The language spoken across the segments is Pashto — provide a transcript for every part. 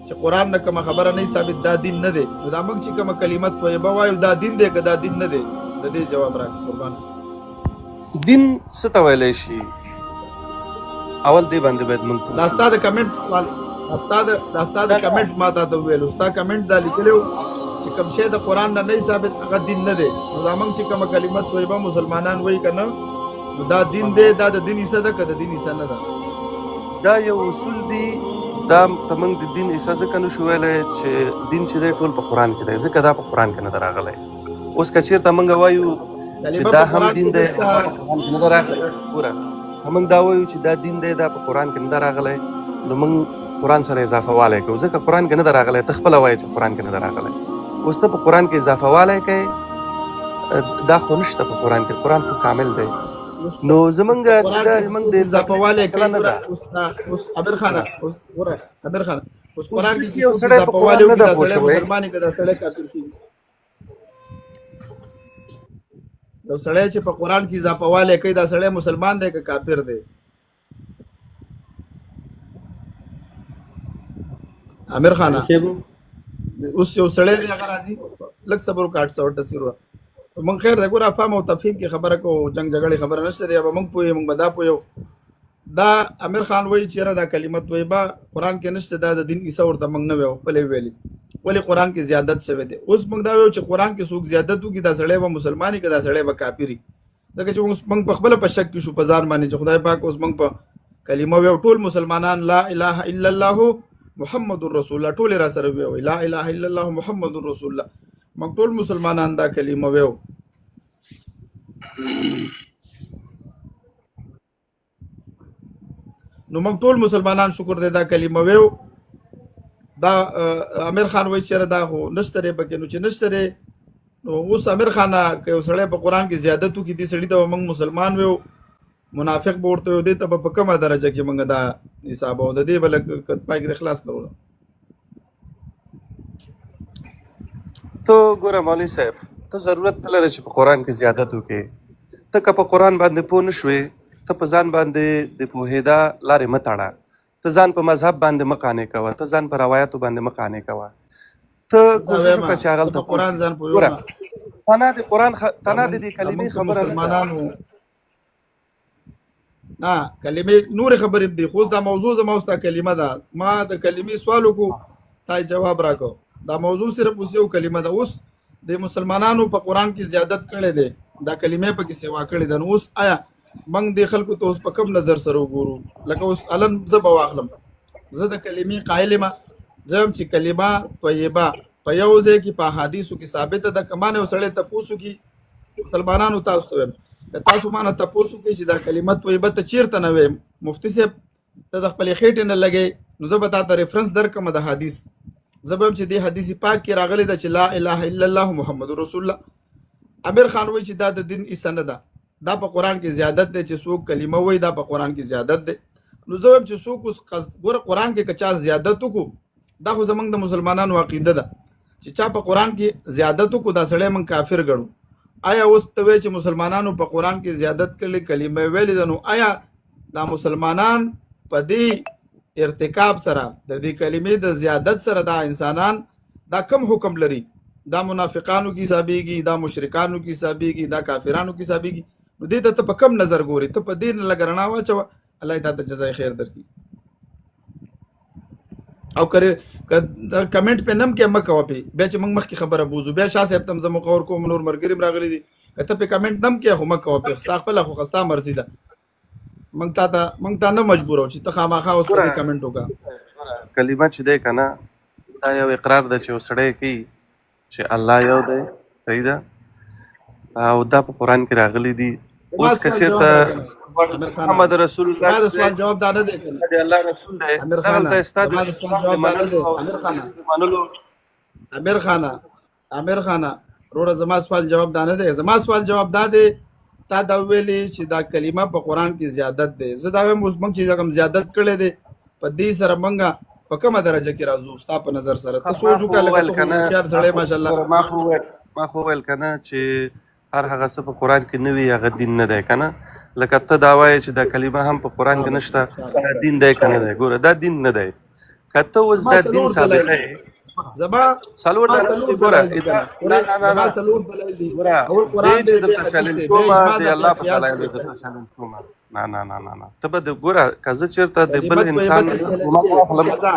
چې قرآن نه کومه خبره نه ثابت دا دین نه دی، نو دا موږ چې کومه کلمه طیبه وایو دا دین دی که دا دین نه دی؟ د دې جواب راکړه قربان. دین څه ته ویلی شي؟ اول دې باندې باید موږ دا ستا د کمنټ سوال، دا ستا د کمنټ ما ته وویلو، ستا کمنټ دا لیکلی و چې کوم شی د قرآن نه نه ثابت هغه دین نه دی. نو دا موږ چې کومه کلمه طیبه مسلمانان وایي که نه، نو دا دین دی، دا د دین حصه ده که د دین حصه نه ده؟ دا یو اصول دی، دا ته موږ د دین حصه ځکه نشو ویلی چې دین چې دی ټول په قرآن کې دی، ځکه دا په قرآن کې نه ده راغلی. اوس که چېرته موږ وایو چې دا هم دین دی نه ده راغلی، ګوره موږ دا وایو چې دا دین دی دا په قرآن کې نه ده راغلی، نو موږ قرآن سره اضافه والی کوو، ځکه قرآن کې نه ده راغلی. ته خپله وایې چې قرآن کې نه ده راغلی، اوس ته په قرآن کې اضافه والی کوې، دا خو نشته په قرآن کې. قرآن خو کامل دی. نو زمونږ چې دا زمونږ د اضافه والی کوي. اوس عبیر خانه، اوس ګوره عبیر خانه، اوس قرآن کې یو سړی په قرآن نه ده پوه شوی، مسلمان که دا سړی کافر کېږي. یو سړی چې په قرآن کې اضافه والی کوي دا سړی مسلمان دی که کافر دی؟ امیر خانه اوس یو سړی دی هغه راځي، لږ صبر وکړه، 888 روه مونږ خیر دی. ګوره افهام او تفهیم کې خبره کوو، جنګ جګړې خبره نشته دی. به مونږ پوهیو، مونږ به دا پوهیو. دا امیر خان وایي چې یاره دا کلمه طیبه قرآن کې نشته، دا د دین عیسی ورته مونږ نه ویو، خپلې ویلي، ولې قرآن کې زیادت شوی دی. اوس مونږ دا ویو چې قرآن کې څوک زیادت وکړي دا سړی به مسلماني که دا سړی به کافري، ځکه چې اوس مونږ په خپله په شک کې شو په ځان باندې چې خدای پاک اوس مونږ په کلمه ویو ټول مسلمانان لا اله الا الله محمد رسول الله ټول را سره ویو لا اله الا الله محمد رسول الله، مونږ ټول مسلمانان دا کلمه ویو. نو موږ ټول مسلمانان شکر دی دا کلمه ویو. دا امیر خان وایي چې دا خو نشته دی پکې، نو چې نشته دی نو اوس امیر خان که یو سړی په قرآن کې زیادت وکړي دې سړي ته به موږ مسلمان ویو، منافق به ورته ویو، دې ته به په کومه درجه کې موږ دا حسابو، د دې به لږ پای کې د خلاص کړو. ته ګوره مولوي صاحب، ته ضرورت نه لرې چې په قرآن کې زیادت وکړې. ته که په قرآن باندې پوه نه شوې، ته په ځان باندې د پوهېدا لارې مه تړه، ته ځان په مذهب باندې مه قانع کوه، ته ځان په روایاتو باندې مه قانع کوه. ته کوشش وکړه چې هغلته قرآن ځان ګوره تنه د قرآن تنه د دې کلمې خبره مسلمانانو نه کلمې نورې خبرې دي، خو دا موضوع زما اوس دا کلمه ده، ما د کلمې سوال وکړو تا جواب راکړو، دا موضوع صرف اوس یو کلمه ده. اوس د مسلمانانو په قرآن کې زیادت کړی دی، دا کلمې پکې سیوا کړې ده. نو اوس آیا موږ د خلکو ته اوس په کوم نظر سره وګورو؟ لکه اوس الن زه به واخلم، زه د کلمې قایل یم، زه هم چې کلمه طیبه په یو ځای کې په احادیثو کې ثابته ده، که ما نه یو سړی تپوس وکړي مسلمانانو تاسو ته وایم، که تاسو ما نه تپوس وکړئ چې دا کلمه طیبه ته چېرته نه ویم، مفتي صاحب ته د خپلې خېټې نه لګئ، نو زه به تا ته ریفرنس درکړم د حدیث، زه به هم چې دې حدیث پاک کې راغلی ده چې لا اله الا الله محمد رسول الله. امیر خان وایي چې دا د دین حصه نه ده، دا په قرآن کې زیادت دی، چې څوک کلمه وایي دا په قرآن کې زیادت دی. نو زه وایم چې څوک اوس ګوره قرآن کې که چا زیادت وکړو، دا خو زموږ د مسلمانانو عقیده ده چې چا په قرآن کې زیادت وکړو دا سړی موږ کافر ګڼو. آیا اوس ته وایې چې مسلمانانو په قرآن کې زیادت کړلې، کلمه ویلې ده، نو آیا دا مسلمانان په دې ارتکاب سره د دې کلمې د زیادت سره دا انسانان دا کم حکم لري؟ دا منافقانو کې حسابېږي، دا مشرکانو کې حسابېږي، دا کافرانو کې حسابېږي؟ نو دې ته په کم نظر ګوري؟ ته په دې نه لږ رڼا واچوه، الله تا ته جزای خیر درکړي. او کرے کمنټ په نم کې مکه وپی بیا چې موږ مخکې خبره بوزو، بیا شاه صاحب تم زمو قور کوم نور مرګریم راغلي دي، کته په کمنټ نم کې خو مکه وپی خستا خپل خو خستا مرزي ده، موږ ته نه مجبور او چې ته خامخا اوس په کمنټ وکا. کلمه چې دی کنه دا یو اقرار ده چې وسړی کوي چې الله یو دی، صحیح ده، او دا په قرآن کې راغلي دي. اوس که چېرته محمد رسول الله دا سوال جواب دا نه دی کنه د الله رسول دی، امیر خان دغلته استاد دا سوال جواب دا نه دی. امیر خان وروره زما سوال جواب دا نه دی، زما سوال جواب دا دی تا دا ویلې چې دا کلمه په قرآن کې زیادت دی، زه دا وایم اوس موږ چې کوم زیادت کړی دی په دې سره موږ په کومه درجه کې راځو ستا په نظر سره؟ ته سوچ وکړه لکه ته هوښیار سړی ماشاءالله. ما خو ویل کنه چې هر هغه څه په قرآن کې نه وي هغه دین نه دی کنه، لکه ته دا وایې چې دا کلمه هم په قرآن کې نشته دا دین دی که نه دی؟ ګوره دا دین نه دی. کته اوس زما د دین څلور ثابته دلایل زما څلور ما دلایل څلور دي ګوره دلایل دي کنه نه نه نه زما نه څلور دلایل دي ګوره اول قرآن دې دی چې بیا درته حدیث چیلنج دی کوم بیا اجماع دی ده الله بیا په قیاس دلایل دی درته چیلنج کوم نه نه نه نه نه ته به د ګوره که زه چېرته د بل کلمت انسان طیبه ته چیلنج کومک کوي واخلم قضا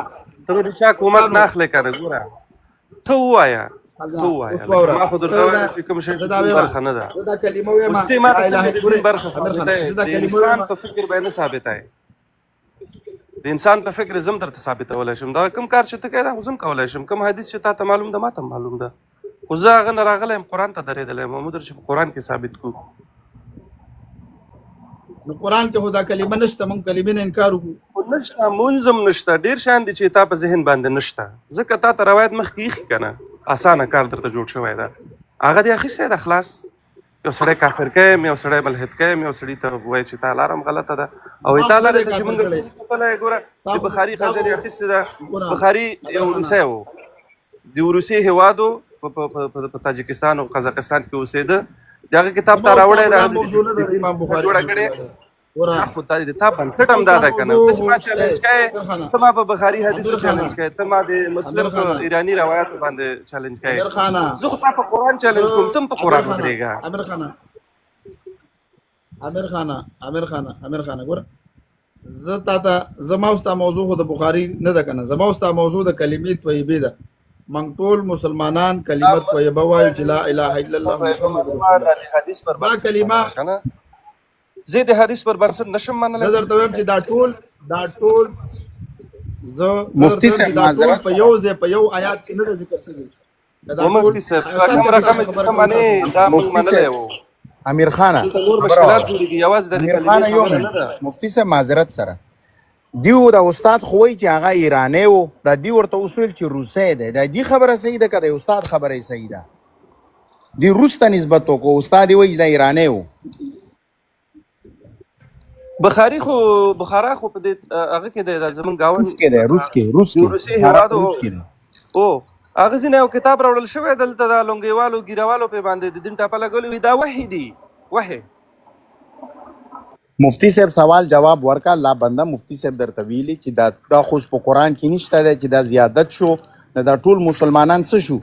ته به د چا کومک نه اخلې که نه ګوره ته ووایه قضا ته ووایه اوس لکه واوره ما خو درته ته وایم دا چې کوم شی زه چې دا دین وایم برخه نه ده زه دا کلمه وایم اوس ته ما ته لا اله څنګه د دین برخه امیر خان ثابته زه دا د کلمه انسان وایم په فکر به نه ثابته د انسان په فکر زم درته ثابتولی شم دا کوم کار چې ته کوې دا خو زه هم کولی شم کوم حدیث چې تا ته معلوم ده ما ته معلوم ده خو زه هغه نه راغلی یم قرآن ته درېدلی یم محمود چې په قرآن کې ثابت کړو نو قرآن کې خو دا کلمه نشته موږ کلمې نه انکار وکړو خو نشته مونځ هم نشته ډېر شیان دي چې تا په ذهن باندې نشته ځکه تا ته روایت مخکې ایښي که نه اسانه کار درته جوړ شوی ده هغه دې اخیستی ده خلاص یو سړی کافر کیم یو سړی ملحد کیم یو سړي ته وایي چې تا لاره هم غلطه ده او تا لاره ته چې مونږ ګوره د بخاري خزرې اخیستې ده بخاري یو روسی و د روسي هېوادو په تاجکستان او قزاقستان کې اوسېده د هغه کتاب ته راوړی ده جوړه کړې خو تا بنسټ هم دا ده که نه ته چې ما چیلنج کوې ته ما په بخاري حدیثو چیلنج کوې ته ما د مسلم په ایراني روایاتو باندې چیلنج کوې زه خو تا په قرآن چیلنج کوم ته هم په قرآن ودرېږه امیر خانه ګوره زه تا ته زما اوس تا موضوع خو د بخاري نه ده که نه زما اوس تا موضوع د کلمې طیبې ده موږ ټول مسلمانان کلمت طیبه وایو چې لا اله الا الله محمد رسول الله دا کلمه زه د حدیث پر بنسټ نشم منلی زه درته وایم چې دا ټول زه مفتي صاحب معذرت په یو ځای په یو آیات کې نه ده ذکر شوي مفتي صاحب کوم رقم چې ته منې دا موږ منلی وو امیر خانه نور مشکلات جوړېږي یوازې د دې امیر خانه یو کلمې نه ده مفتي صاحب معذرت سره دیو دا استاد خو وایي چې هغه ایرانی و دا دی ورته اوس ویل چې روسی دی دا دی خبره صحیح ده که د استاد خبره یې صحیح ده دی روس ته نسبت وکړو استاد یې وایي دا ایرانی و بخاري خو بخارا خو په دې هغه کې دی دا زمونږ ګاونډ روس کې دی روس کې روسي هېواد روس کې دی او هغه ځینې یو کتاب راوړل شوی دلته د لونګیوالو ګیروالو پې باندې د دین ټاپه لګولې وي دا وحي دي وحي مفتی صاحب سوال جواب ورکا لا بنده مفتی صاحب درته ویلي چې دا خو په قرآن کې نشته دی چې دا زیادت شو نه دا ټول مسلمانان څه شو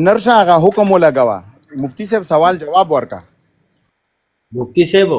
نرشه هغه حکم ولګوه مفتی صاحب سوال جواب ورکا مفتی صاحب